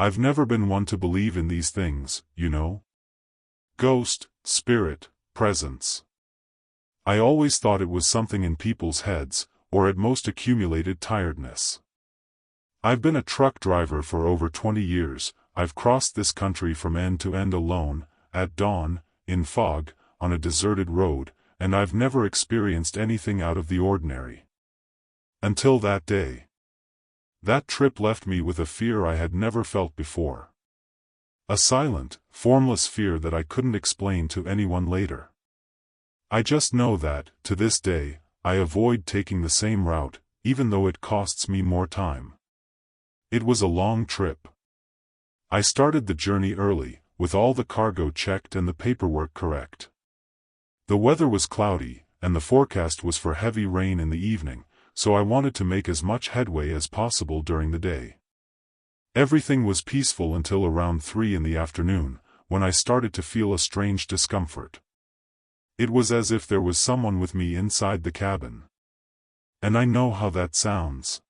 I've never been one to believe in these things, you know. Ghost, spirit, presence. I always thought it was something in people's heads, or at most accumulated tiredness. I've been a truck driver for over 20 years, I've crossed this country from end to end alone, at dawn, in fog, on a deserted road, and I've never experienced anything out of the ordinary. Until that day. That trip left me with a fear I had never felt before. A silent, formless fear that I couldn't explain to anyone later. I just know that, to this day, I avoid taking the same route, even though it costs me more time. It was a long trip. I started the journey early, with all the cargo checked and the paperwork correct. The weather was cloudy, and the forecast was for heavy rain in the evening, so I wanted to make as much headway as possible during the day. Everything was peaceful until around 3 in the afternoon, when I started to feel a strange discomfort. It was as if there was someone with me inside the cabin. And I know how that sounds.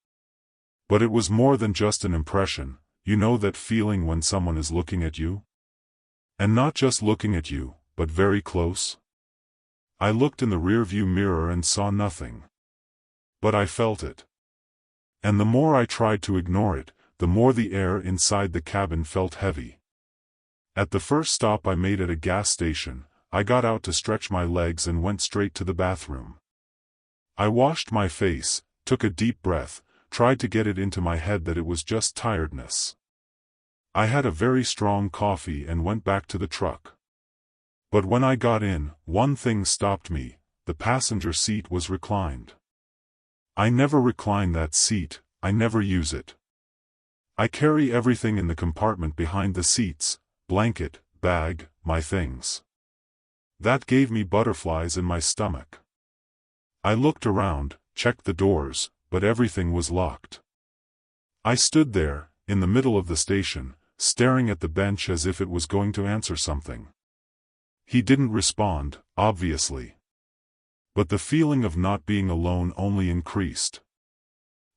But it was more than just an impression, you know that feeling when someone is looking at you? And not just looking at you, but very close? I looked in the rearview mirror and saw nothing. But I felt it. And the more I tried to ignore it, the more the air inside the cabin felt heavy. At the first stop I made at a gas station, I got out to stretch my legs and went straight to the bathroom. I washed my face, took a deep breath, tried to get it into my head that it was just tiredness. I had a very strong coffee and went back to the truck. But when I got in, one thing stopped me: the passenger seat was reclined. I never recline that seat, I never use it. I carry everything in the compartment behind the seats: blanket, bag, my things. That gave me butterflies in my stomach. I looked around, checked the doors, but everything was locked. I stood there, in the middle of the station, staring at the bench as if it was going to answer something. He didn't respond, obviously. But the feeling of not being alone only increased.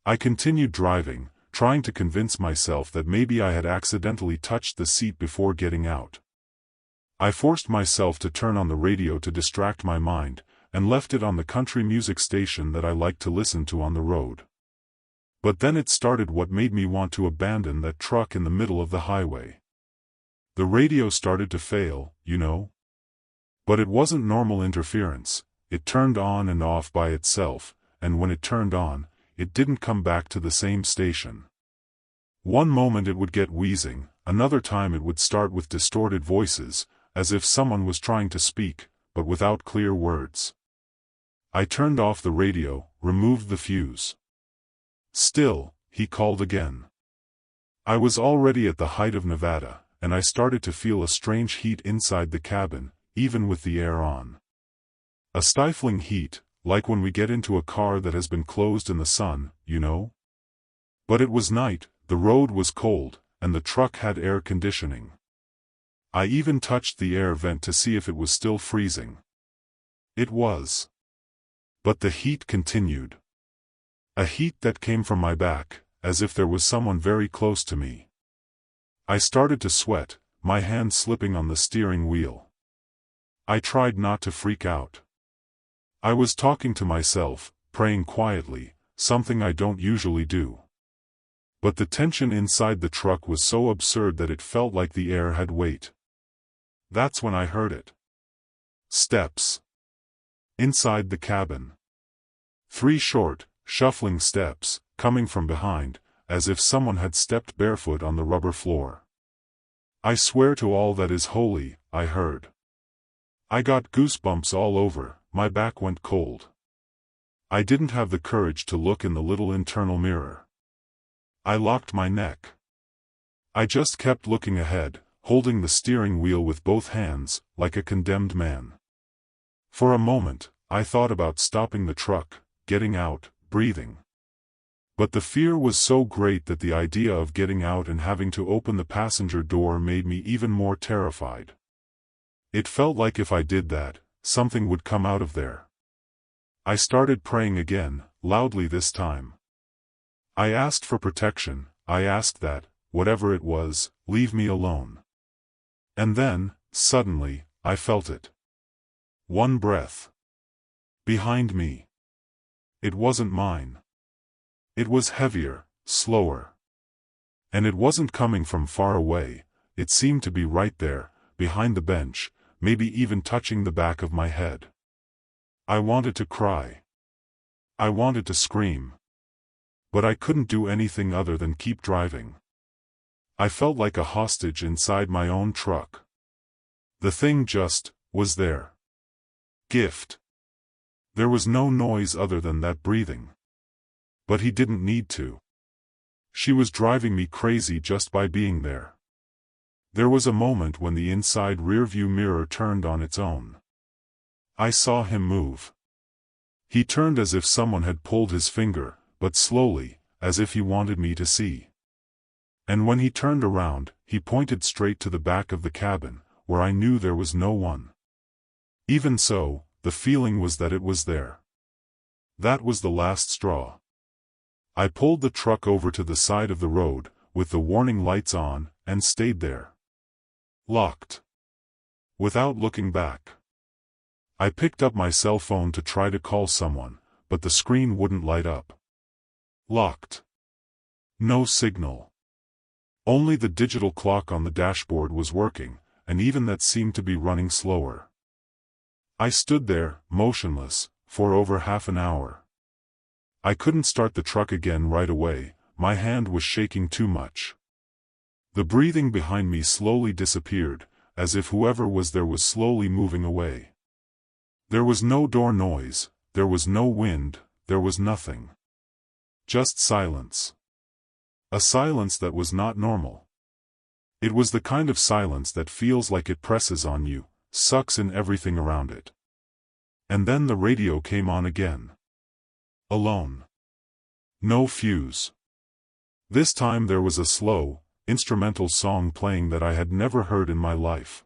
I continued driving, trying to convince myself that maybe I had accidentally touched the seat before getting out. I forced myself to turn on the radio to distract my mind, and left it on the country music station that I like to listen to on the road. But then it started what made me want to abandon that truck in the middle of the highway. The radio started to fail, you know. But it wasn't normal interference. It turned on and off by itself, and when it turned on, it didn't come back to the same station. One moment it would get wheezing, another time it would start with distorted voices, as if someone was trying to speak, but without clear words. I turned off the radio, removed the fuse. Still, he called again. I was already at the height of Nevada, and I started to feel a strange heat inside the cabin, even with the air on. A stifling heat, like when we get into a car that has been closed in the sun, you know? But it was night, the road was cold, and the truck had air conditioning. I even touched the air vent to see if it was still freezing. It was. But the heat continued. A heat that came from my back, as if there was someone very close to me. I started to sweat, my hand slipping on the steering wheel. I tried not to freak out. I was talking to myself, praying quietly, something I don't usually do. But the tension inside the truck was so absurd that it felt like the air had weight. That's when I heard it. Steps. Inside the cabin. 3 short, shuffling steps, coming from behind, as if someone had stepped barefoot on the rubber floor. I swear to all that is holy, I heard. I got goosebumps all over, my back went cold. I didn't have the courage to look in the little internal mirror. I locked my neck. I just kept looking ahead, holding the steering wheel with both hands, like a condemned man. For a moment, I thought about stopping the truck, getting out, breathing. But the fear was so great that the idea of getting out and having to open the passenger door made me even more terrified. It felt like if I did that, something would come out of there. I started praying again, loudly this time. I asked for protection, I asked that, whatever it was, leave me alone. And then, suddenly, I felt it. One breath. Behind me. It wasn't mine. It was heavier, slower. And it wasn't coming from far away, it seemed to be right there, behind the bench, maybe even touching the back of my head. I wanted to cry. I wanted to scream. But I couldn't do anything other than keep driving. I felt like a hostage inside my own truck. The thing just was there. Gift. There was no noise other than that breathing. But he didn't need to. She was driving me crazy just by being there. There was a moment when the inside rearview mirror turned on its own. I saw him move. He turned as if someone had pulled his finger, but slowly, as if he wanted me to see. And when he turned around, he pointed straight to the back of the cabin, where I knew there was no one. Even so, the feeling was that it was there. That was the last straw. I pulled the truck over to the side of the road, with the warning lights on, and stayed there. Locked. Without looking back. I picked up my cell phone to try to call someone, but the screen wouldn't light up. Locked. No signal. Only the digital clock on the dashboard was working, and even that seemed to be running slower. I stood there, motionless, for over half an hour. I couldn't start the truck again right away, my hand was shaking too much. The breathing behind me slowly disappeared, as if whoever was there was slowly moving away. There was no door noise, there was no wind, there was nothing. Just silence. A silence that was not normal. It was the kind of silence that feels like it presses on you, sucks in everything around it. And then the radio came on again. Alone. No fuse. This time there was a slow, instrumental song playing that I had never heard in my life.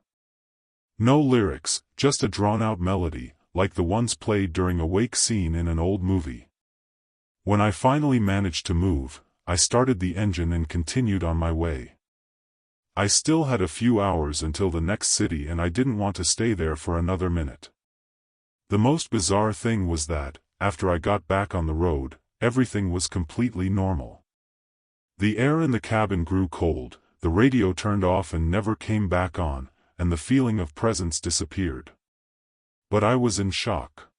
No lyrics, just a drawn-out melody, like the ones played during a wake scene in an old movie. When I finally managed to move, I started the engine and continued on my way. I still had a few hours until the next city and I didn't want to stay there for another minute. The most bizarre thing was that, after I got back on the road, everything was completely normal. The air in the cabin grew cold, the radio turned off and never came back on, and the feeling of presence disappeared. But I was in shock.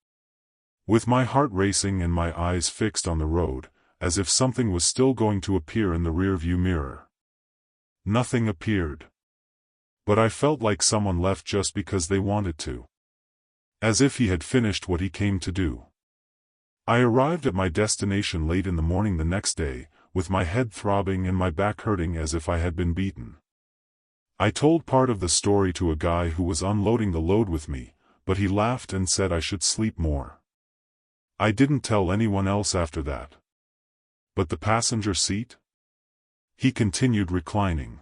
With my heart racing and my eyes fixed on the road, as if something was still going to appear in the rearview mirror. Nothing appeared. But I felt like someone left just because they wanted to. As if he had finished what he came to do. I arrived at my destination late in the morning the next day, with my head throbbing and my back hurting as if I had been beaten. I told part of the story to a guy who was unloading the load with me, but he laughed and said I should sleep more. I didn't tell anyone else after that. But the passenger seat? He continued reclining.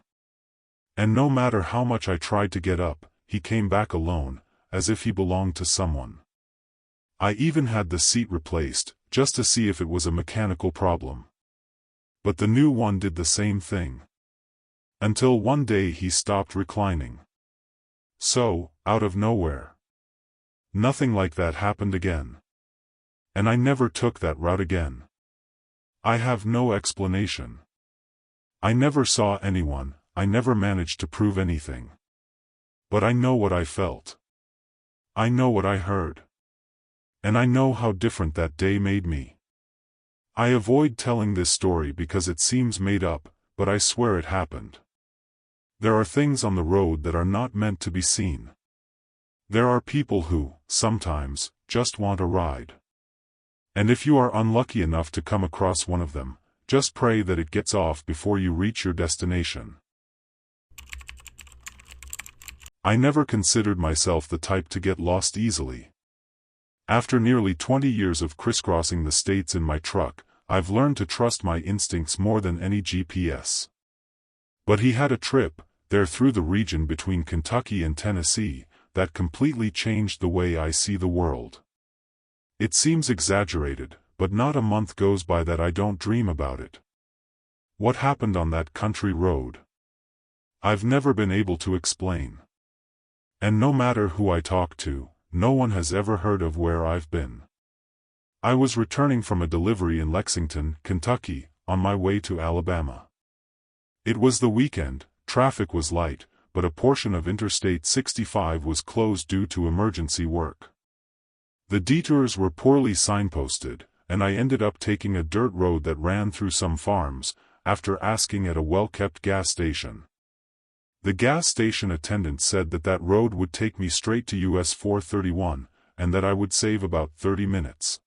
And no matter how much I tried to get up, he came back alone, as if he belonged to someone. I even had the seat replaced, just to see if it was a mechanical problem. But the new one did the same thing. Until one day he stopped reclining. So, out of nowhere. Nothing like that happened again. And I never took that route again. I have no explanation. I never saw anyone, I never managed to prove anything. But I know what I felt. I know what I heard. And I know how different that day made me. I avoid telling this story because it seems made up, but I swear it happened. There are things on the road that are not meant to be seen. There are people who, sometimes, just want a ride. And if you are unlucky enough to come across one of them, just pray that it gets off before you reach your destination. I never considered myself the type to get lost easily. After nearly 20 years of crisscrossing the states in my truck, I've learned to trust my instincts more than any GPS. But he had a trip, there through the region between Kentucky and Tennessee, that completely changed the way I see the world. It seems exaggerated, but not a month goes by that I don't dream about it. What happened on that country road? I've never been able to explain. And no matter who I talk to, no one has ever heard of where I've been. I was returning from a delivery in Lexington, Kentucky, on my way to Alabama. It was the weekend, traffic was light, but a portion of Interstate 65 was closed due to emergency work. The detours were poorly signposted, and I ended up taking a dirt road that ran through some farms, after asking at a well-kept gas station. The gas station attendant said that road would take me straight to US 431, and that I would save about 30 minutes.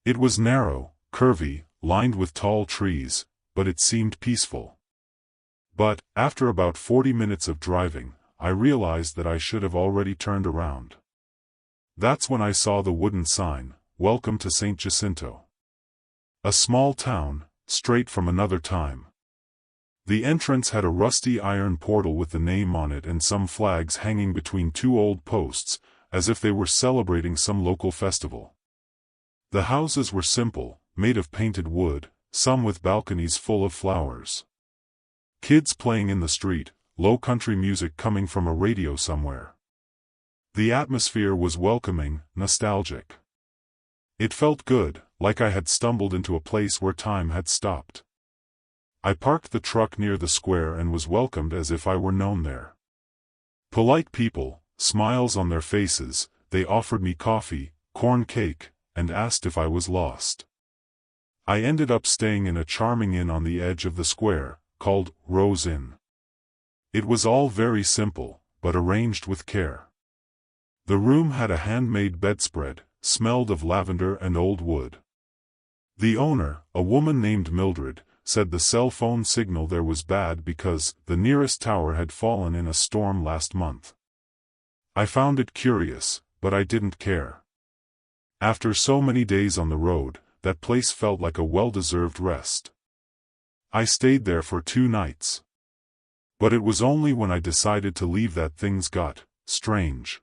It was narrow, curvy, lined with tall trees, but it seemed peaceful. But, after about 40 minutes of driving, I realized that I should have already turned around. That's when I saw the wooden sign, "Welcome to St. Jacinto." A small town, straight from another time. The entrance had a rusty iron portal with the name on it and some flags hanging between two old posts, as if they were celebrating some local festival. The houses were simple, made of painted wood, some with balconies full of flowers. Kids playing in the street, low country music coming from a radio somewhere. The atmosphere was welcoming, nostalgic. It felt good, like I had stumbled into a place where time had stopped. I parked the truck near the square and was welcomed as if I were known there. Polite people, smiles on their faces, they offered me coffee, corn cake, and asked if I was lost. I ended up staying in a charming inn on the edge of the square, called Rose Inn. It was all very simple, but arranged with care. The room had a handmade bedspread, smelled of lavender and old wood. The owner, a woman named Mildred, said the cell phone signal there was bad because the nearest tower had fallen in a storm last month. I found it curious, but I didn't care. After so many days on the road, that place felt like a well-deserved rest. I stayed there for 2 nights. But it was only when I decided to leave that things got strange.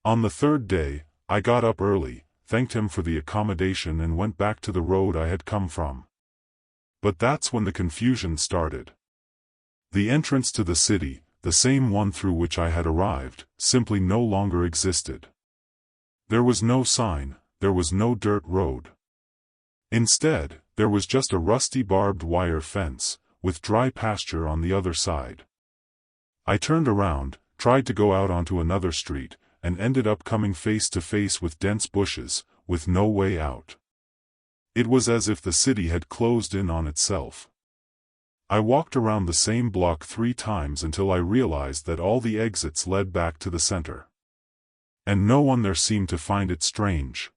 On the 3rd day, I got up early, thanked him for the accommodation and went back to the road I had come from. But that's when the confusion started. The entrance to the city, the same one through which I had arrived, simply no longer existed. There was no sign, there was no dirt road. Instead, there was just a rusty barbed wire fence, with dry pasture on the other side. I turned around, tried to go out onto another street, and ended up coming face to face with dense bushes, with no way out. It was as if the city had closed in on itself. I walked around the same block 3 times until I realized that all the exits led back to the center. And no one there seemed to find it strange.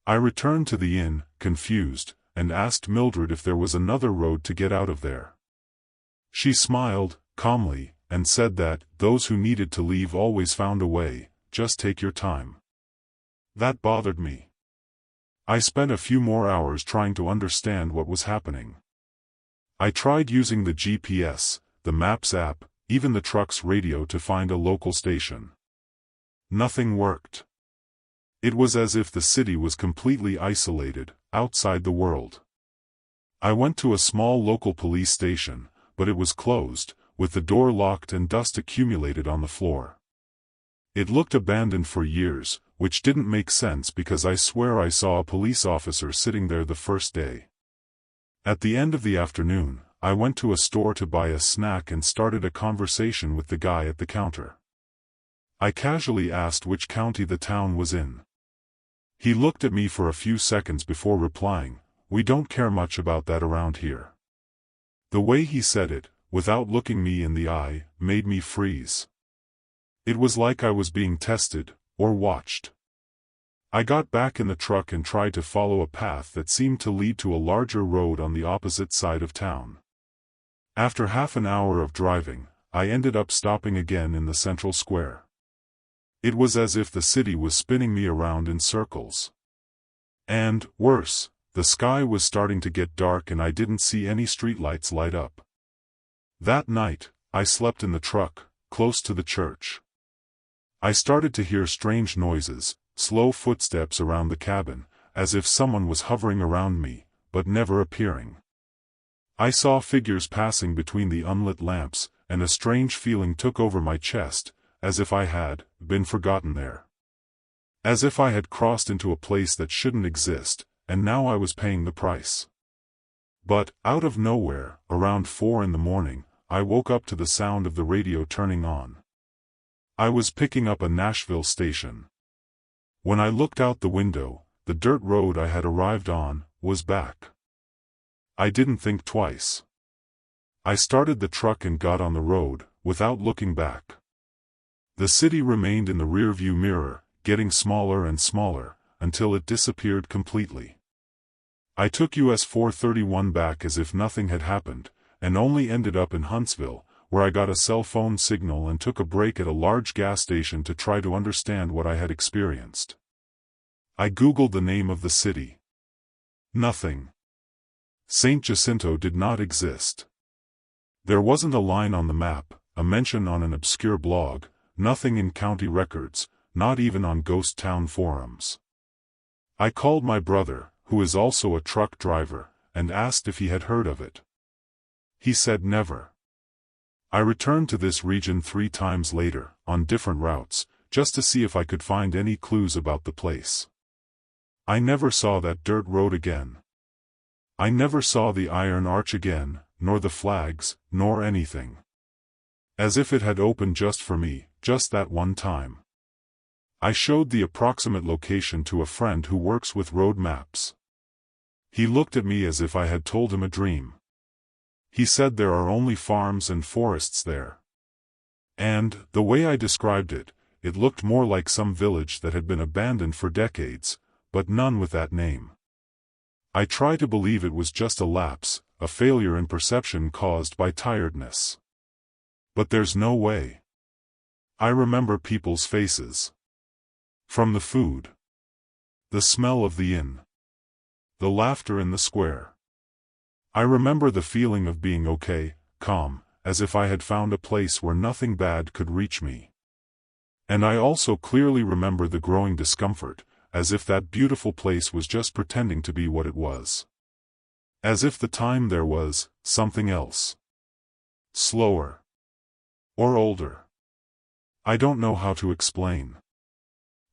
I returned to the inn, confused, and asked Mildred if there was another road to get out of there. She smiled, calmly, and said that those who needed to leave always found a way, just take your time. That bothered me. I spent a few more hours trying to understand what was happening. I tried using the GPS, the Maps app, even the truck's radio to find a local station. Nothing worked. It was as if the city was completely isolated, outside the world. I went to a small local police station, but it was closed, with the door locked and dust accumulated on the floor. It looked abandoned for years, which didn't make sense because I swear I saw a police officer sitting there the first day. At the end of the afternoon, I went to a store to buy a snack and started a conversation with the guy at the counter. I casually asked which county the town was in. He looked at me for a few seconds before replying, "We don't care much about that around here." The way he said it, without looking me in the eye, made me freeze. It was like I was being tested, or watched. I got back in the truck and tried to follow a path that seemed to lead to a larger road on the opposite side of town. After half an hour of driving, I ended up stopping again in the central square. It was as if the city was spinning me around in circles. And, worse, the sky was starting to get dark and I didn't see any streetlights light up. That night, I slept in the truck, close to the church. I started to hear strange noises, slow footsteps around the cabin, as if someone was hovering around me, but never appearing. I saw figures passing between the unlit lamps, and a strange feeling took over my chest, as if I had been forgotten there. As if I had crossed into a place that shouldn't exist, and now I was paying the price. But, out of nowhere, around 4 in the morning, I woke up to the sound of the radio turning on. I was picking up a Nashville station. When I looked out the window, the dirt road I had arrived on was back. I didn't think twice. I started the truck and got on the road, without looking back. The city remained in the rearview mirror, getting smaller and smaller, until it disappeared completely. I took US 431 back as if nothing had happened, and only ended up in Huntsville, where I got a cell phone signal and took a break at a large gas station to try to understand what I had experienced. I Googled the name of the city. Nothing. St. Jacinto did not exist. There wasn't a line on the map, a mention on an obscure blog, nothing in county records, not even on ghost town forums. I called my brother, who is also a truck driver, and asked if he had heard of it. He said never. I returned to this region 3 times later, on different routes, just to see if I could find any clues about the place. I never saw that dirt road again. I never saw the iron arch again, nor the flags, nor anything. As if it had opened just for me, just that one time. I showed the approximate location to a friend who works with road maps. He looked at me as if I had told him a dream. He said there are only farms and forests there. And, the way I described it, it looked more like some village that had been abandoned for decades, but none with that name. I try to believe it was just a lapse, a failure in perception caused by tiredness. But there's no way. I remember people's faces. From the food. The smell of the inn. The laughter in the square. I remember the feeling of being okay, calm, as if I had found a place where nothing bad could reach me. And I also clearly remember the growing discomfort, as if that beautiful place was just pretending to be what it was. As if the time there was something else. Slower. Or older. I don't know how to explain.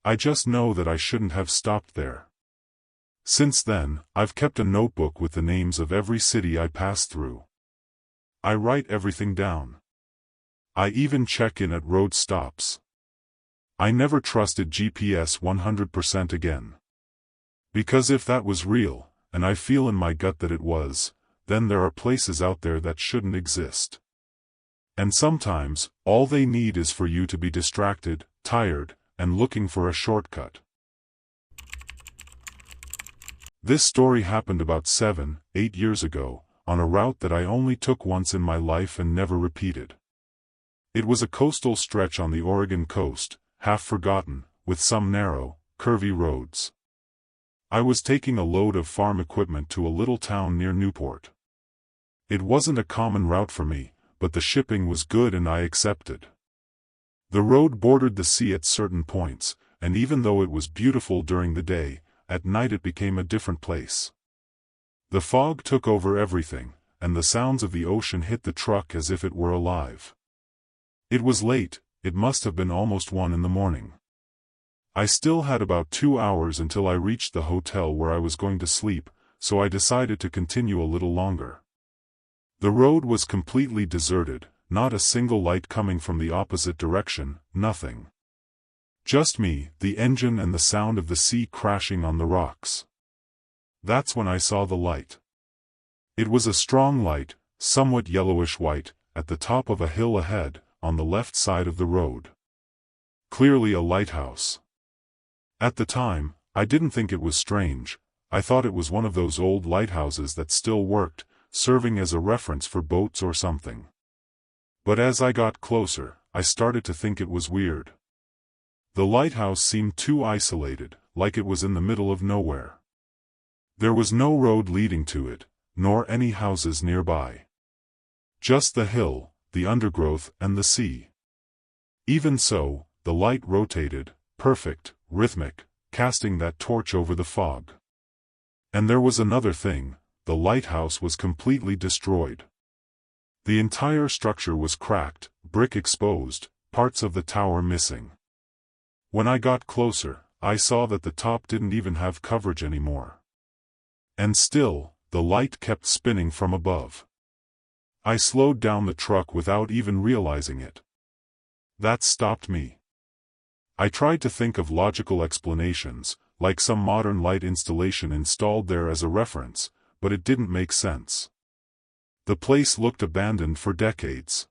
I just know that I shouldn't have stopped there. Since then, I've kept a notebook with the names of every city I passed through. I write everything down. I even check in at road stops. I never trusted GPS 100% again. Because if that was real, and I feel in my gut that it was, then there are places out there that shouldn't exist. And sometimes, all they need is for you to be distracted, tired, and looking for a shortcut. This story happened about 7, 8 years ago, on a route that I only took once in my life and never repeated. It was a coastal stretch on the Oregon coast, half forgotten, with some narrow, curvy roads. I was taking a load of farm equipment to a little town near Newport. It wasn't a common route for me, but the shipping was good and I accepted. The road bordered the sea at certain points, and even though it was beautiful during the day, at night it became a different place. The fog took over everything, and the sounds of the ocean hit the truck as if it were alive. It was late, it must have been almost 1 in the morning. I still had about 2 hours until I reached the hotel where I was going to sleep, so I decided to continue a little longer. The road was completely deserted, not a single light coming from the opposite direction, nothing. Just me, the engine and the sound of the sea crashing on the rocks. That's when I saw the light. It was a strong light, somewhat yellowish white, at the top of a hill ahead, on the left side of the road. Clearly a lighthouse. At the time, I didn't think it was strange. I thought it was one of those old lighthouses that still worked, serving as a reference for boats or something. But as I got closer, I started to think it was weird. The lighthouse seemed too isolated, like it was in the middle of nowhere. There was no road leading to it, nor any houses nearby. Just the hill, the undergrowth and the sea. Even so, the light rotated, perfect, rhythmic, casting that torch over the fog. And there was another thing, the lighthouse was completely destroyed. The entire structure was cracked, brick exposed, parts of the tower missing. When I got closer, I saw that the top didn't even have coverage anymore. And still, the light kept spinning from above. I slowed down the truck without even realizing it. That stopped me. I tried to think of logical explanations, like some modern light installation installed there as a reference, but it didn't make sense. The place looked abandoned for decades.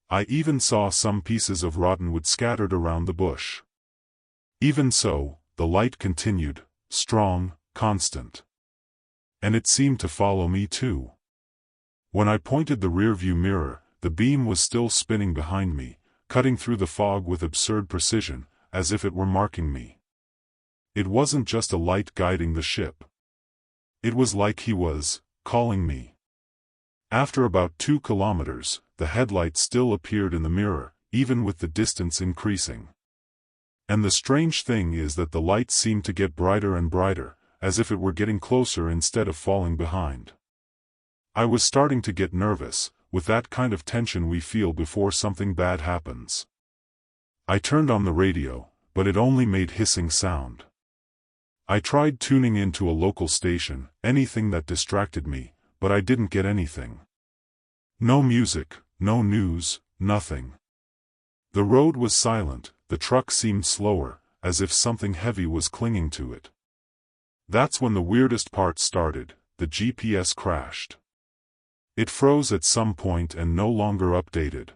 I even saw some pieces of rotten wood scattered around the bush. Even so, the light continued, strong, constant. And it seemed to follow me too. When I pointed the rearview mirror, the beam was still spinning behind me, cutting through the fog with absurd precision, as if it were marking me. It wasn't just a light guiding the ship. It was like he was calling me. After about 2 kilometers, the headlight still appeared in the mirror, even with the distance increasing. And the strange thing is that the light seemed to get brighter and brighter, as if it were getting closer instead of falling behind. I was starting to get nervous, with that kind of tension we feel before something bad happens. I turned on the radio, but it only made hissing sound. I tried tuning into a local station, anything that distracted me, but I didn't get anything. No music, no news, nothing. The road was silent, the truck seemed slower, as if something heavy was clinging to it. That's when the weirdest part started, the GPS crashed. It froze at some point and no longer updated.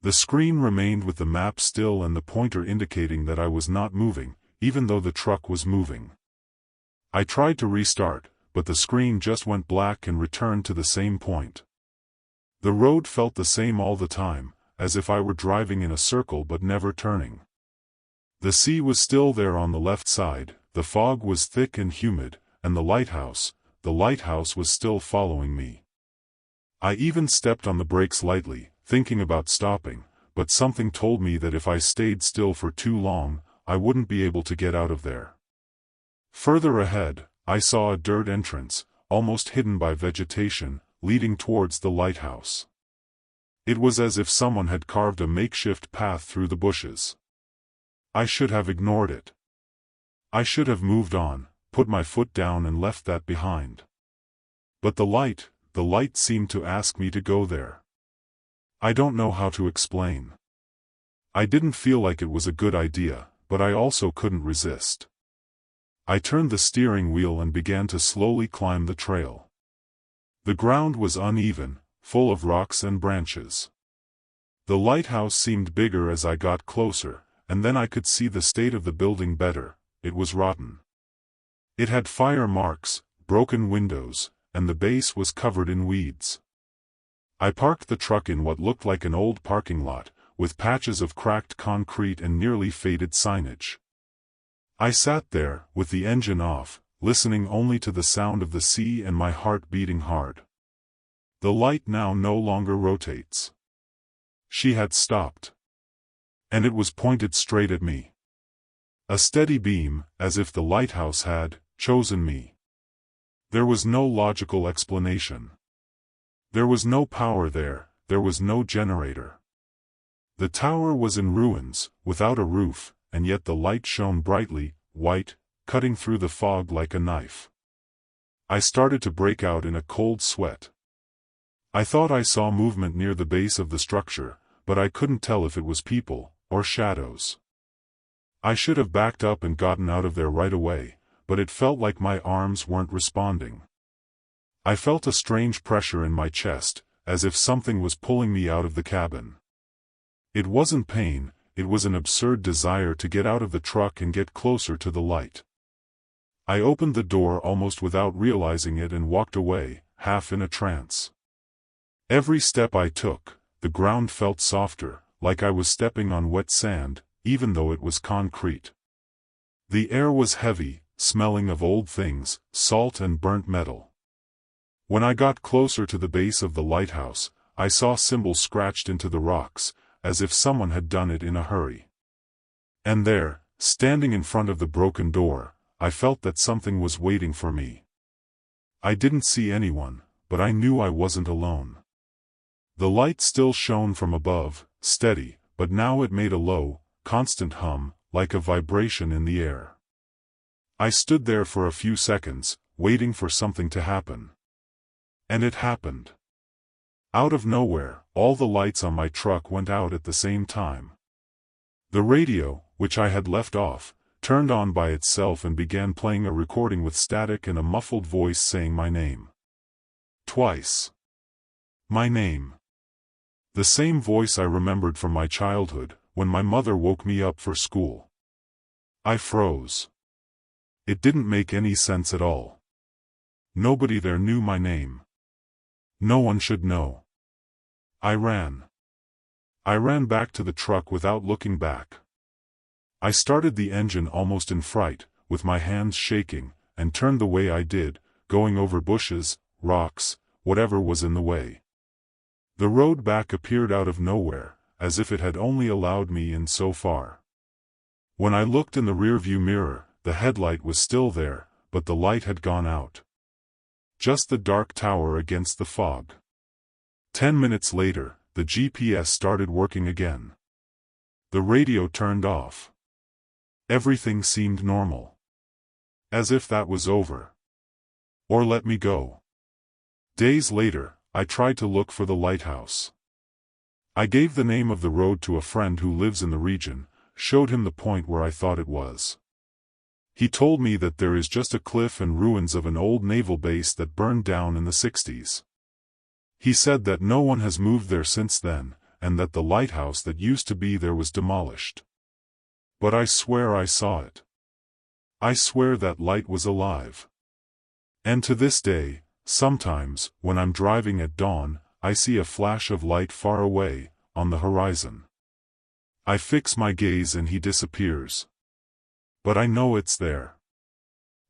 The screen remained with the map still and the pointer indicating that I was not moving, even though the truck was moving. I tried to restart, but the screen just went black and returned to the same point. The road felt the same all the time, as if I were driving in a circle but never turning. The sea was still there on the left side, the fog was thick and humid, and the lighthouse was still following me. I even stepped on the brakes lightly, thinking about stopping, but something told me that if I stayed still for too long, I wouldn't be able to get out of there. Further ahead, I saw a dirt entrance, almost hidden by vegetation, leading towards the lighthouse. It was as if someone had carved a makeshift path through the bushes. I should have ignored it. I should have moved on, put my foot down and left that behind. But the light seemed to ask me to go there. I don't know how to explain. I didn't feel like it was a good idea, but I also couldn't resist. I turned the steering wheel and began to slowly climb the trail. The ground was uneven, full of rocks and branches. The lighthouse seemed bigger as I got closer, and then I could see the state of the building better. It was rotten. It had fire marks, broken windows, and the base was covered in weeds. I parked the truck in what looked like an old parking lot, with patches of cracked concrete and nearly faded signage. I sat there, with the engine off, listening only to the sound of the sea and my heart beating hard. The light now no longer rotates. She had stopped. And it was pointed straight at me. A steady beam, as if the lighthouse had chosen me. There was no logical explanation. There was no power there, there was no generator. The tower was in ruins, without a roof, and yet the light shone brightly, white, cutting through the fog like a knife. I started to break out in a cold sweat. I thought I saw movement near the base of the structure, but I couldn't tell if it was people, or shadows. I should have backed up and gotten out of there right away, but it felt like my arms weren't responding. I felt a strange pressure in my chest, as if something was pulling me out of the cabin. It wasn't pain, it was an absurd desire to get out of the truck and get closer to the light. I opened the door almost without realizing it and walked away, half in a trance. Every step I took, the ground felt softer, like I was stepping on wet sand, even though it was concrete. The air was heavy, smelling of old things, salt and burnt metal. When I got closer to the base of the lighthouse, I saw symbols scratched into the rocks, as if someone had done it in a hurry. And there, standing in front of the broken door, I felt that something was waiting for me. I didn't see anyone, but I knew I wasn't alone. The light still shone from above, steady, but now it made a low, constant hum, like a vibration in the air. I stood there for a few seconds, waiting for something to happen. And it happened. Out of nowhere, all the lights on my truck went out at the same time. The radio, which I had left off, turned on by itself and began playing a recording with static and a muffled voice saying my name. Twice. My name. The same voice I remembered from my childhood, when my mother woke me up for school. I froze. It didn't make any sense at all. Nobody there knew my name. No one should know. I ran. I ran back to the truck without looking back. I started the engine almost in fright, with my hands shaking, and turned the way I did, going over bushes, rocks, whatever was in the way. The road back appeared out of nowhere, as if it had only allowed me in so far. When I looked in the rearview mirror, the headlight was still there, but the light had gone out. Just the dark tower against the fog. 10 minutes later, the GPS started working again. The radio turned off. Everything seemed normal. As if that was over. Or let me go. Days later, I tried to look for the lighthouse. I gave the name of the road to a friend who lives in the region, showed him the point where I thought it was. He told me that there is just a cliff and ruins of an old naval base that burned down in the 60s. He said that no one has moved there since then, and that the lighthouse that used to be there was demolished. But I swear I saw it. I swear that light was alive. And to this day, sometimes, when I'm driving at dawn, I see a flash of light far away, on the horizon. I fix my gaze and he disappears. But I know it's there.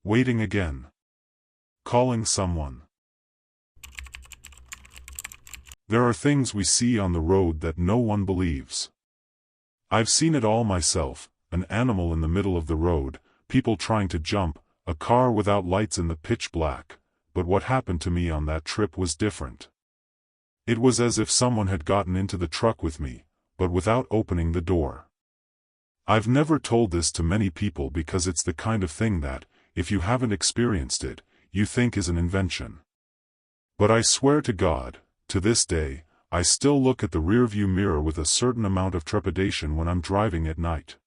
Waiting again. Calling someone. There are things we see on the road that no one believes. I've seen it all myself, an animal in the middle of the road, people trying to jump, a car without lights in the pitch black, but what happened to me on that trip was different. It was as if someone had gotten into the truck with me, but without opening the door. I've never told this to many people because it's the kind of thing that, if you haven't experienced it, you think is an invention. But I swear to God, to this day, I still look at the rearview mirror with a certain amount of trepidation when I'm driving at night.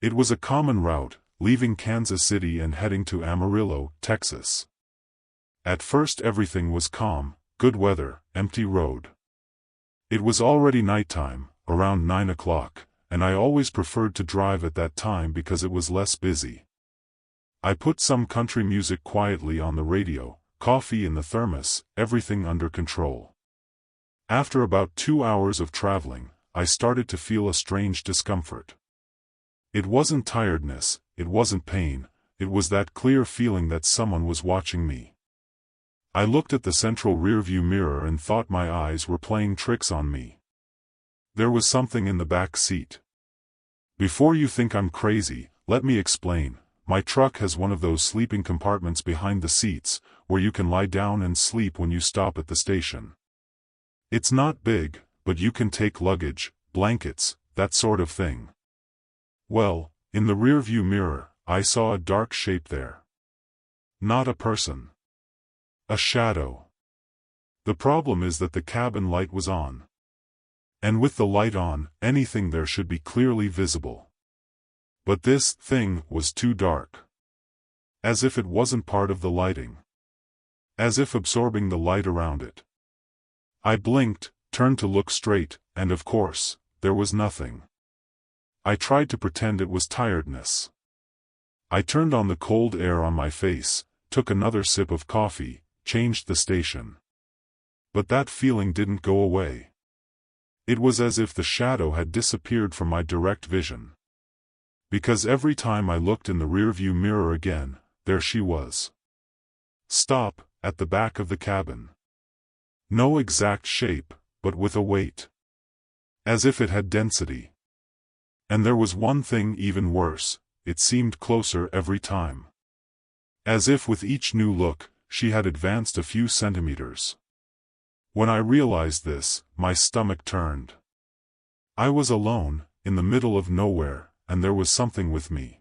It was a common route, leaving Kansas City and heading to Amarillo, Texas. At first everything was calm, good weather, empty road. It was already nighttime, around 9 o'clock, and I always preferred to drive at that time because it was less busy. I put some country music quietly on the radio, coffee in the thermos, everything under control. After about 2 hours of traveling, I started to feel a strange discomfort. It wasn't tiredness, it wasn't pain, it was that clear feeling that someone was watching me. I looked at the central rearview mirror and thought my eyes were playing tricks on me. There was something in the back seat. Before you think I'm crazy, let me explain. My truck has one of those sleeping compartments behind the seats, where you can lie down and sleep when you stop at the station. It's not big, but you can take luggage, blankets, that sort of thing. Well, in the rearview mirror, I saw a dark shape there. Not a person. A shadow. The problem is that the cabin light was on. And with the light on, anything there should be clearly visible. But this thing was too dark. As if it wasn't part of the lighting. As if absorbing the light around it. I blinked, turned to look straight, and of course, there was nothing. I tried to pretend it was tiredness. I turned on the cold air on my face, took another sip of coffee, changed the station. But that feeling didn't go away. It was as if the shadow had disappeared from my direct vision. Because every time I looked in the rearview mirror again, there she was. Stop, at the back of the cabin. No exact shape, but with a weight. As if it had density. And there was one thing even worse, it seemed closer every time. As if with each new look, she had advanced a few centimeters. When I realized this, my stomach turned. I was alone, in the middle of nowhere, and there was something with me.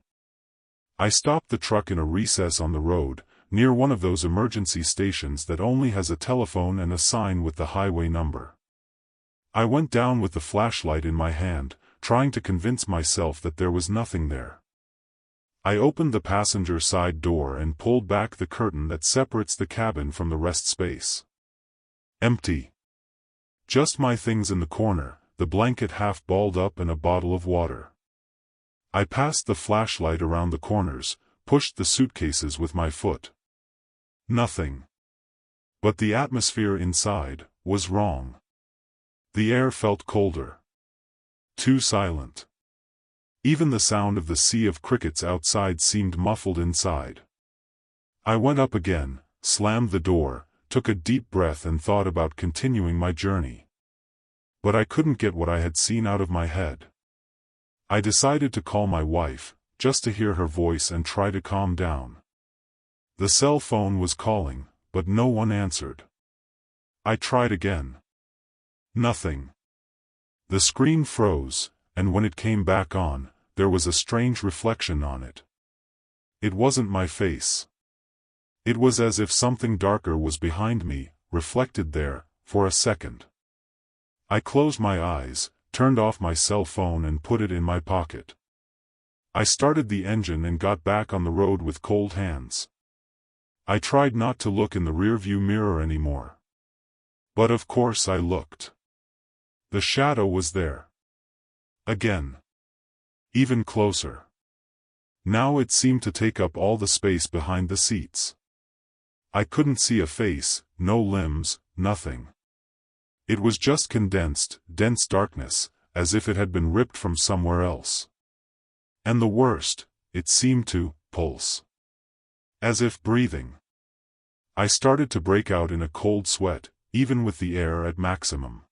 I stopped the truck in a recess on the road, near one of those emergency stations that only has a telephone and a sign with the highway number. I went down with the flashlight in my hand, trying to convince myself that there was nothing there. I opened the passenger side door and pulled back the curtain that separates the cabin from the rest space. Empty. Just my things in the corner, the blanket half balled up and a bottle of water. I passed the flashlight around the corners, pushed the suitcases with my foot. Nothing. But the atmosphere inside was wrong. The air felt colder. Too silent. Even the sound of the sea of crickets outside seemed muffled inside. I went up again, slammed the door, took a deep breath and thought about continuing my journey. But I couldn't get what I had seen out of my head. I decided to call my wife, just to hear her voice and try to calm down. The cell phone was calling, but no one answered. I tried again. Nothing. The screen froze, and when it came back on, there was a strange reflection on it. It wasn't my face. It was as if something darker was behind me, reflected there, for a second. I closed my eyes, turned off my cell phone and put it in my pocket. I started the engine and got back on the road with cold hands. I tried not to look in the rearview mirror anymore. But of course I looked. The shadow was there. Again. Even closer. Now it seemed to take up all the space behind the seats. I couldn't see a face, no limbs, nothing. It was just condensed, dense darkness, as if it had been ripped from somewhere else. And the worst, it seemed to pulse. As if breathing. I started to break out in a cold sweat, even with the air at maximum.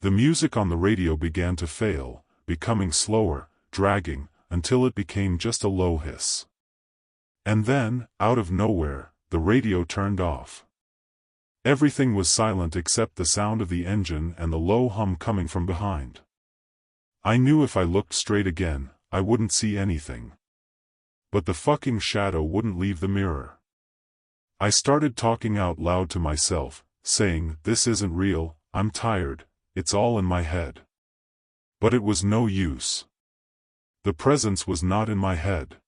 The music on the radio began to fail, becoming slower, dragging, until it became just a low hiss. And then, out of nowhere, the radio turned off. Everything was silent except the sound of the engine and the low hum coming from behind. I knew if I looked straight again, I wouldn't see anything. But the fucking shadow wouldn't leave the mirror. I started talking out loud to myself, saying, "This isn't real, I'm tired. It's all in my head." But it was no use. The presence was not in my head.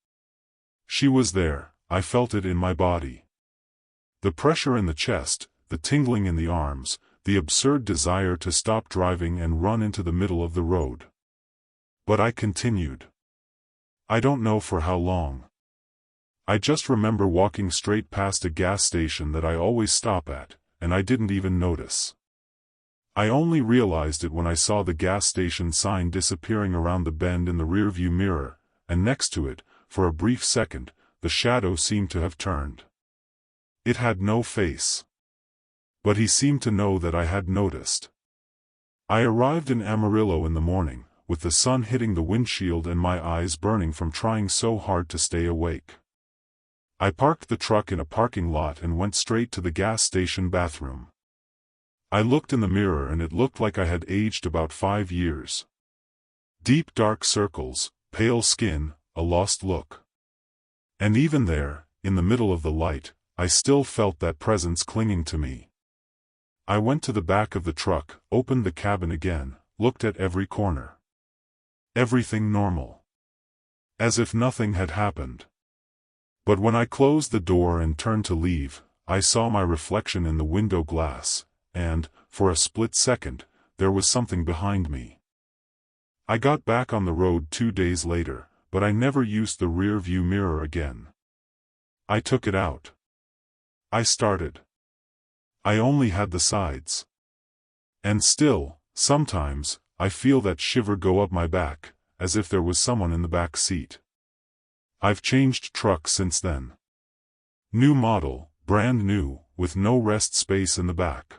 She was there, I felt it in my body. The pressure in the chest, the tingling in the arms, the absurd desire to stop driving and run into the middle of the road. But I continued. I don't know for how long. I just remember walking straight past a gas station that I always stop at, and I didn't even notice. I only realized it when I saw the gas station sign disappearing around the bend in the rearview mirror, and next to it, for a brief second, the shadow seemed to have turned. It had no face. But he seemed to know that I had noticed. I arrived in Amarillo in the morning, with the sun hitting the windshield and my eyes burning from trying so hard to stay awake. I parked the truck in a parking lot and went straight to the gas station bathroom. I looked in the mirror and it looked like I had aged about 5 years. Deep dark circles, pale skin, a lost look. And even there, in the middle of the light, I still felt that presence clinging to me. I went to the back of the truck, opened the cabin again, looked at every corner. Everything normal. As if nothing had happened. But when I closed the door and turned to leave, I saw my reflection in the window glass, and, for a split second, there was something behind me. I got back on the road 2 days later, but I never used the rear view mirror again. I took it out. I started. I only had the sides. And still, sometimes, I feel that shiver go up my back, as if there was someone in the back seat. I've changed trucks since then. New model, brand new, with no rest space in the back.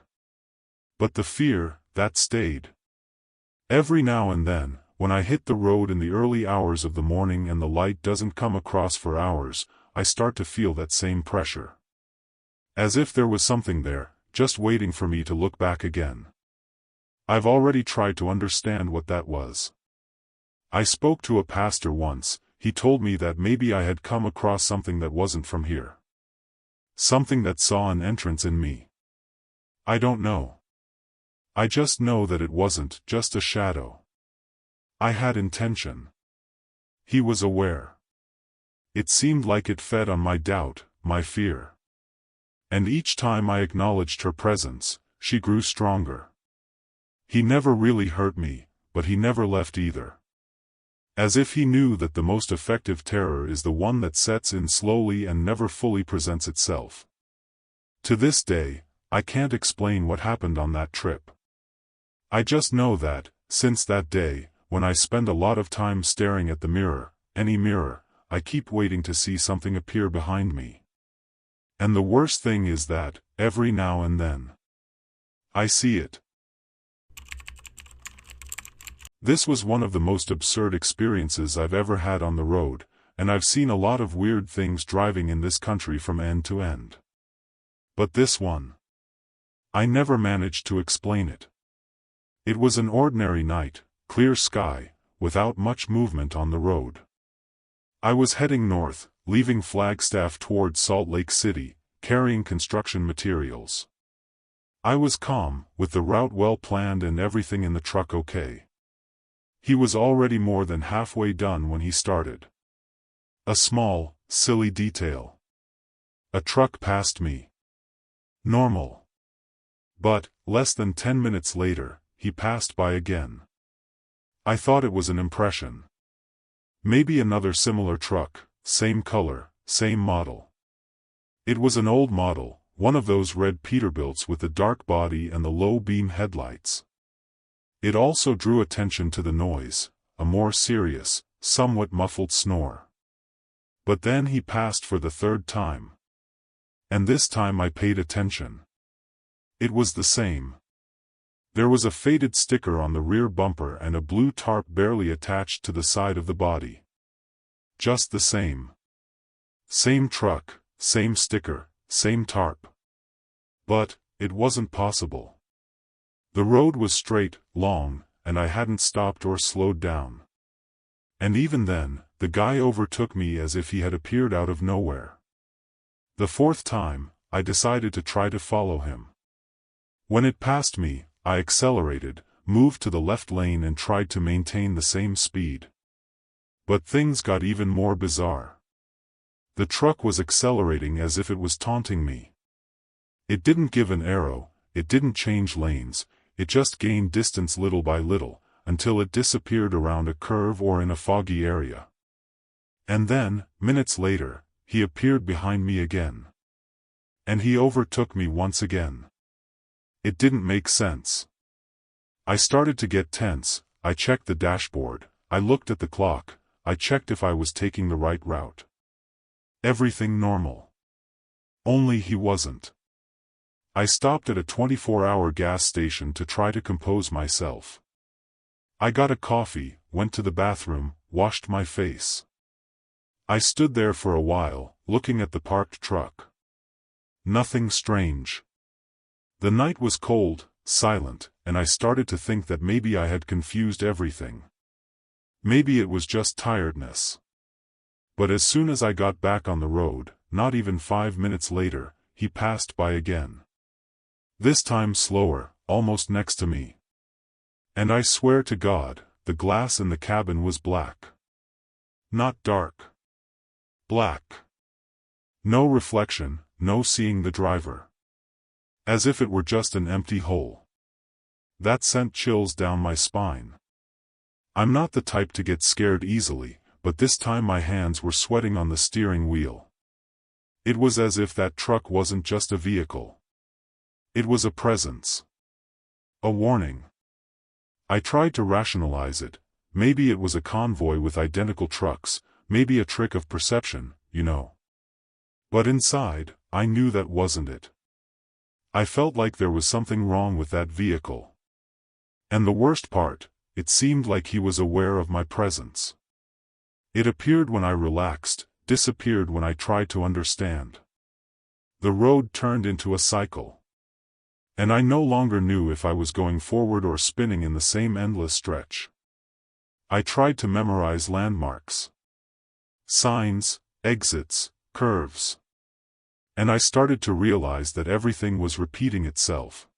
But the fear, that stayed. Every now and then, when I hit the road in the early hours of the morning and the light doesn't come across for hours, I start to feel that same pressure. As if there was something there, just waiting for me to look back again. I've already tried to understand what that was. I spoke to a pastor once. He told me that maybe I had come across something that wasn't from here. Something that saw an entrance in me. I don't know. I just know that it wasn't just a shadow. I had intention. He was aware. It seemed like it fed on my doubt, my fear. And each time I acknowledged her presence, she grew stronger. He never really hurt me, but he never left either. As if he knew that the most effective terror is the one that sets in slowly and never fully presents itself. To this day, I can't explain what happened on that trip. I just know that, since that day, when I spend a lot of time staring at the mirror, any mirror, I keep waiting to see something appear behind me. And the worst thing is that, every now and then, I see it. This was one of the most absurd experiences I've ever had on the road, and I've seen a lot of weird things driving in this country from end to end. But this one, I never managed to explain it. It was an ordinary night, clear sky, without much movement on the road. I was heading north, leaving Flagstaff towards Salt Lake City, carrying construction materials. I was calm, with the route well planned and everything in the truck okay. He was already more than halfway done when he started. A small, silly detail. A truck passed me. Normal. But, less than 10 minutes later, he passed by again. I thought it was an impression. Maybe another similar truck, same color, same model. It was an old model, one of those red Peterbilts with the dark body and the low beam headlights. It also drew attention to the noise, a more serious, somewhat muffled snore. But then he passed for the third time. And this time I paid attention. It was the same. There was a faded sticker on the rear bumper and a blue tarp barely attached to the side of the body. Just the same. Same truck, same sticker, same tarp. But, it wasn't possible. The road was straight, long, and I hadn't stopped or slowed down. And even then, the guy overtook me as if he had appeared out of nowhere. The fourth time, I decided to try to follow him. When it passed me, I accelerated, moved to the left lane and tried to maintain the same speed. But things got even more bizarre. The truck was accelerating as if it was taunting me. It didn't give an arrow, it didn't change lanes, it just gained distance little by little, until it disappeared around a curve or in a foggy area. And then, minutes later, he appeared behind me again. And he overtook me once again. It didn't make sense. I started to get tense. I checked the dashboard, I looked at the clock, I checked if I was taking the right route. Everything normal. Only he wasn't. I stopped at a 24-hour gas station to try to compose myself. I got a coffee, went to the bathroom, washed my face. I stood there for a while, looking at the parked truck. Nothing strange. The night was cold, silent, and I started to think that maybe I had confused everything. Maybe it was just tiredness. But as soon as I got back on the road, not even 5 minutes later, he passed by again. This time slower, almost next to me. And I swear to God, the glass in the cabin was black. Not dark. Black. No reflection, no seeing the driver. As if it were just an empty hole. That sent chills down my spine. I'm not the type to get scared easily, but this time my hands were sweating on the steering wheel. It was as if that truck wasn't just a vehicle. It was a presence. A warning. I tried to rationalize it. Maybe it was a convoy with identical trucks, maybe a trick of perception, you know. But inside, I knew that wasn't it. I felt like there was something wrong with that vehicle. And the worst part, it seemed like he was aware of my presence. It appeared when I relaxed, disappeared when I tried to understand. The road turned into a cycle. And I no longer knew if I was going forward or spinning in the same endless stretch. I tried to memorize landmarks. Signs, exits, curves. And I started to realize that everything was repeating itself.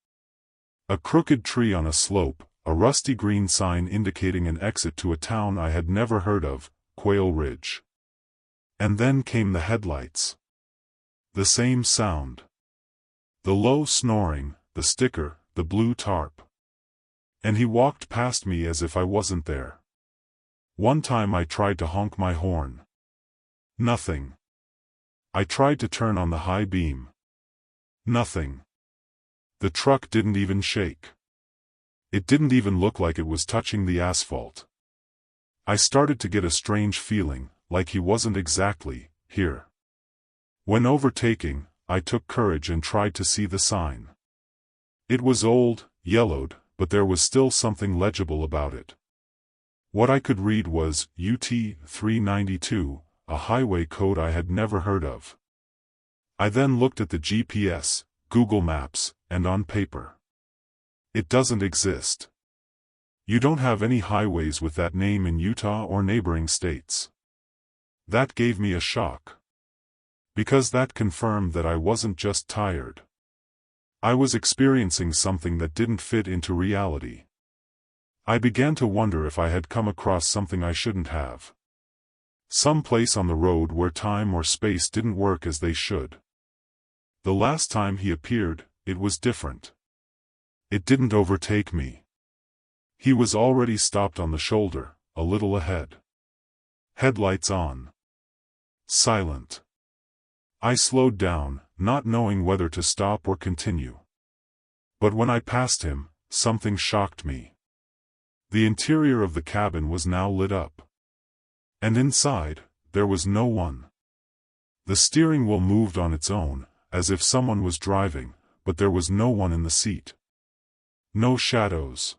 A crooked tree on a slope, a rusty green sign indicating an exit to a town I had never heard of, Quail Ridge. And then came the headlights. The same sound. The low snoring, the sticker, the blue tarp. And he walked past me as if I wasn't there. One time I tried to honk my horn. Nothing. I tried to turn on the high beam. Nothing. The truck didn't even shake. It didn't even look like it was touching the asphalt. I started to get a strange feeling, like he wasn't exactly here. When overtaking, I took courage and tried to see the sign. It was old, yellowed, but there was still something legible about it. What I could read was UT 392, a highway code I had never heard of. I then looked at the GPS, Google Maps, and on paper. It doesn't exist. You don't have any highways with that name in Utah or neighboring states. That gave me a shock. Because that confirmed that I wasn't just tired. I was experiencing something that didn't fit into reality. I began to wonder if I had come across something I shouldn't have. Some place on the road where time or space didn't work as they should. The last time he appeared, it was different. It didn't overtake me. He was already stopped on the shoulder, a little ahead. Headlights on. Silent. I slowed down, not knowing whether to stop or continue. But when I passed him, something shocked me. The interior of the cabin was now lit up. And inside, there was no one. The steering wheel moved on its own, as if someone was driving, but there was no one in the seat. No shadows.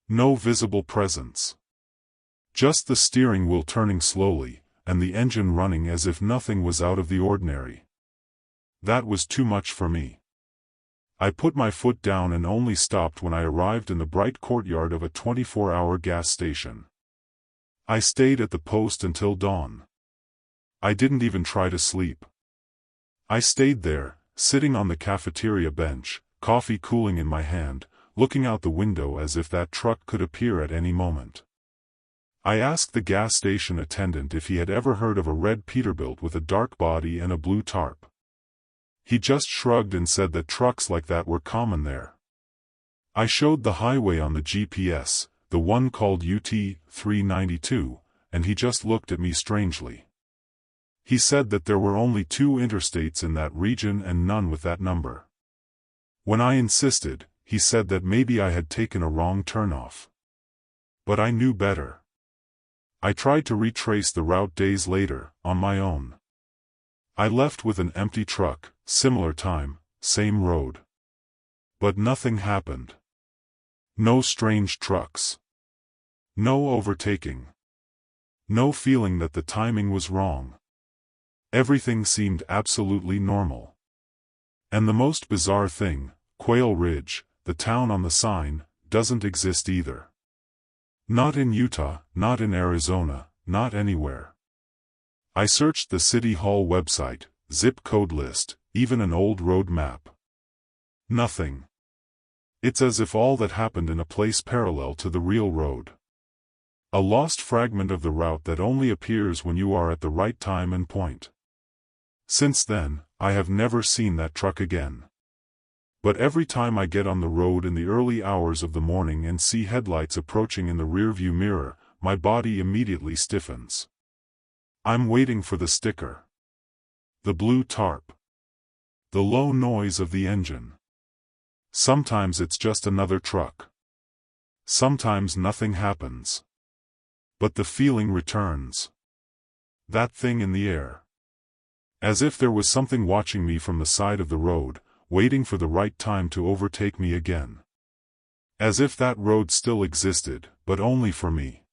No visible presence. Just the steering wheel turning slowly, and the engine running as if nothing was out of the ordinary. That was too much for me. I put my foot down and only stopped when I arrived in the bright courtyard of a 24-hour gas station. I stayed at the post until dawn. I didn't even try to sleep. I stayed there, sitting on the cafeteria bench, coffee cooling in my hand, looking out the window as if that truck could appear at any moment. I asked the gas station attendant if he had ever heard of a red Peterbilt with a dark body and a blue tarp. He just shrugged and said that trucks like that were common there. I showed the highway on the GPS, the one called UT 392, and he just looked at me strangely. He said that there were only 2 interstates in that region and none with that number. When I insisted, he said that maybe I had taken a wrong turnoff. But I knew better. I tried to retrace the route days later, on my own. I left with an empty truck, similar time, same road. But nothing happened. No strange trucks. No overtaking. No feeling that the timing was wrong. Everything seemed absolutely normal. And the most bizarre thing, Quail Ridge, the town on the sign, doesn't exist either. Not in Utah, not in Arizona, not anywhere. I searched the City Hall website, zip code list, even an old road map. Nothing. It's as if all that happened in a place parallel to the real road. A lost fragment of the route that only appears when you are at the right time and point. Since then, I have never seen that truck again. But every time I get on the road in the early hours of the morning and see headlights approaching in the rearview mirror, my body immediately stiffens. I'm waiting for the sticker. The blue tarp. The low noise of the engine. Sometimes it's just another truck. Sometimes nothing happens. But the feeling returns. That thing in the air. As if there was something watching me from the side of the road, waiting for the right time to overtake me again. As if that road still existed, but only for me.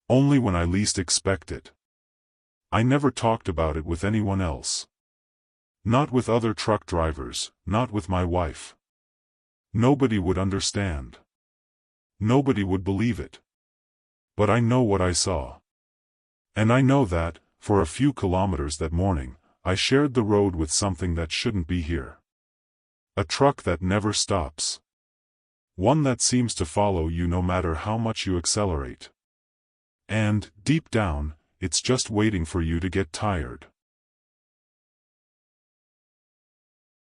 Only when I least expect it. I never talked about it with anyone else. Not with other truck drivers, not with my wife. Nobody would understand. Nobody would believe it. But I know what I saw. And I know that, for a few kilometers that morning, I shared the road with something that shouldn't be here. A truck that never stops. One that seems to follow you no matter how much you accelerate. And, deep down, it's just waiting for you to get tired.